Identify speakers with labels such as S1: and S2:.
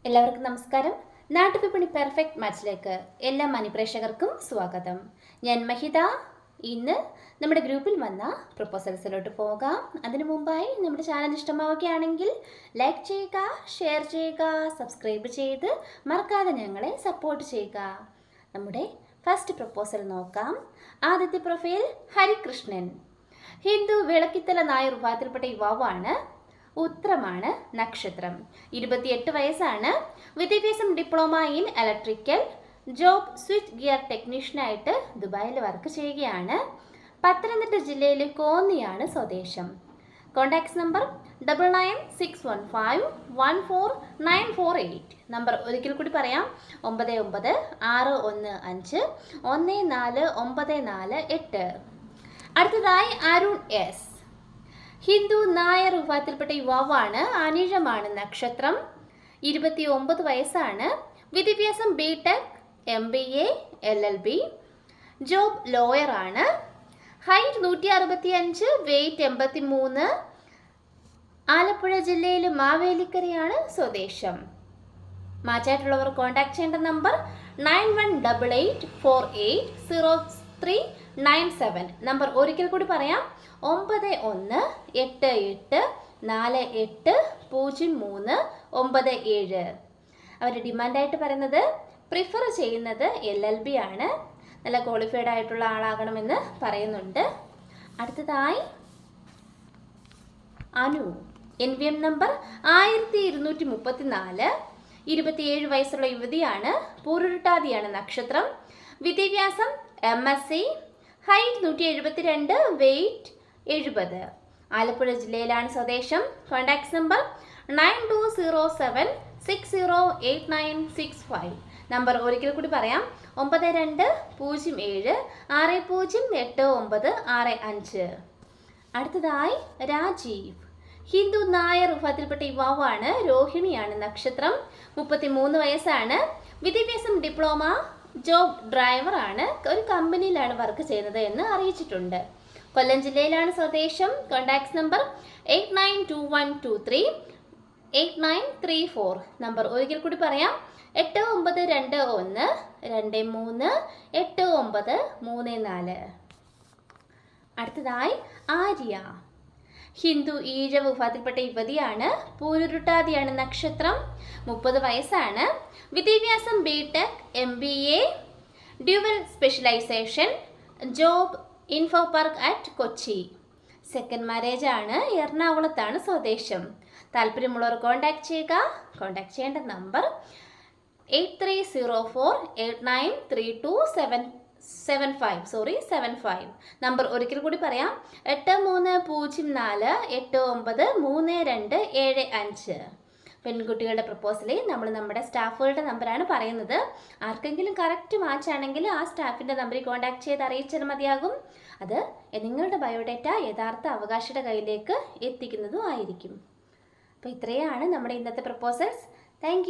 S1: എല്ലാവർക്കും നമസ്കാരം. നാട്ടുവിപണി പെർഫെക്റ്റ് മാച്ചിലേക്ക് എല്ലാ മാന്യപ്രേക്ഷകർക്കും സ്വാഗതം. ഞാൻ മഹിത. ഇന്ന് നമ്മുടെ ഗ്രൂപ്പിൽ വന്ന പ്രൊപ്പോസൽസിലോട്ട് പോകാം. അതിനു മുമ്പായി നമ്മുടെ ചാനൽ ഇഷ്ടമാവുകയാണെങ്കിൽ ലൈക്ക് ചെയ്യുക, ഷെയർ ചെയ്യുക, സബ്സ്ക്രൈബ് ചെയ്ത് മറക്കാതെ ഞങ്ങളെ സപ്പോർട്ട് ചെയ്യുക. നമ്മുടെ ഫസ്റ്റ് പ്രൊപ്പോസൽ നോക്കാം. ആദ്യത്തെ പ്രൊഫൈൽ ഹരികൃഷ്ണൻ. ഹിന്ദു വിളക്കിത്തല നായർ വിഭാഗത്തിൽപ്പെട്ട യുവാവാണ്. ഉത്രമാണ് നക്ഷത്രം. 28 വയസ്സാണ്. വിദ്യാഭ്യാസം diploma in electrical. Job switchgear ടെക്നീഷ്യനായിട്ട് ദുബായിൽ വർക്ക് ചെയ്യുകയാണ്. പത്തനംതിട്ട ജില്ലയിൽ കോന്നിയാണ് സ്വദേശം. Contacts number 9961514948. നമ്പർ ഒരിക്കൽ കൂടി പറയാം: 9961514948. അടുത്തതായി അരുൺ എസ്. ഹിന്ദു നായർ വിഭാഗത്തിൽപ്പെട്ട യുവാവാണ്. അനിഴമാണ് നക്ഷത്രം. 29 വയസ്സാണ്. വിദ്യാഭ്യാസം BTech, MBA, LLB. ജോബ് ലോയറാണ്. Height 165, weight 83. ആലപ്പുഴ ജില്ലയിൽ മാവേലിക്കരയാണ് സ്വദേശം. മാച്ചായിട്ടുള്ളവർ കോൺടാക്ട് ചെയ്യേണ്ട നമ്പർ 9188480397. നമ്പർ ഒരിക്കൽ കൂടി പറയാം: 9188480397. അവർ ഡിമാൻഡായിട്ട് പറയുന്നത് പ്രിഫർ ചെയ്യുന്നത് LLB ആണ്. നല്ല ക്വാളിഫൈഡ് ആയിട്ടുള്ള ആളാകണമെന്ന് പറയുന്നുണ്ട്. അടുത്തതായി അനു. NVM number 1234. 27 വയസ്സുള്ള യുവതിയാണ്. പൂരുരുട്ടാതിയാണ് നക്ഷത്രം. വിദ്യാഭ്യാസം MSc. Height 172, weight 70. ആലപ്പുഴ ജില്ലയിലാണ് സ്വദേശം. Contacts number 9207608965. നമ്പർ ഒരിക്കൽ കൂടി പറയാം: 9207608965. അടുത്തതായി രാജീവ്. ഹിന്ദു നായർ വിഭാഗത്തിൽപ്പെട്ട യുവാവാണ്. രോഹിണിയാണ് നക്ഷത്രം. 33 വയസ്സാണ്. വിദ്യാഭ്യാസം ഡിപ്ലോമ. ജോബ് ഡ്രൈവർ ആണ്. ഒരു കമ്പനിയിലാണ് വർക്ക് ചെയ്യുന്നത് എന്ന് അറിയിച്ചിട്ടുണ്ട്. കൊല്ലം ജില്ലയിലാണ് സ്വദേശം. Contacts number 8921238934. നമ്പർ ഒരിക്കൽ കൂടി പറയാം: 8921238934. അടുത്തതായി ആര്യ. ഹിന്ദു ഈഴവ വിഭാഗത്തിൽപ്പെട്ട യുവതിയാണ്. പൂരുരുട്ടാതിയാണ് നക്ഷത്രം. 30 വയസ്സാണ്. വിദ്യാഭ്യാസം BTech, MBA, dual specialisation. Job Infopark at Kochi. Second marriage ആണ്. എറണാകുളത്താണ് സ്വദേശം. താല്പര്യമുള്ളവർ കോൺടാക്ട് ചെയ്യുക. കോൺടാക്ട് ചെയ്യേണ്ട നമ്പർ 8304893275. നമ്പർ ഒരിക്കൽ കൂടി പറയാം: 8304893275. പെൺകുട്ടികളുടെ പ്രപ്പോസലിൽ നമ്മൾ നമ്മുടെ സ്റ്റാഫുകളുടെ നമ്പറാണ് പറയുന്നത്. ആർക്കെങ്കിലും കറക്റ്റ് മാച്ച് ആണെങ്കിൽ ആ സ്റ്റാഫിൻ്റെ നമ്പറിൽ കോൺടാക്ട് ചെയ്ത് അറിയിച്ചാൽ മതിയാകും. അത് നിങ്ങളുടെ ബയോഡേറ്റ യഥാർത്ഥ അവകാശിയുടെ കയ്യിലേക്ക് എത്തിക്കുന്നതും ആയിരിക്കും. അപ്പോൾ ഇത്രയാണ് നമ്മുടെ ഇന്നത്തെ പ്രപ്പോസൽസ്. താങ്ക്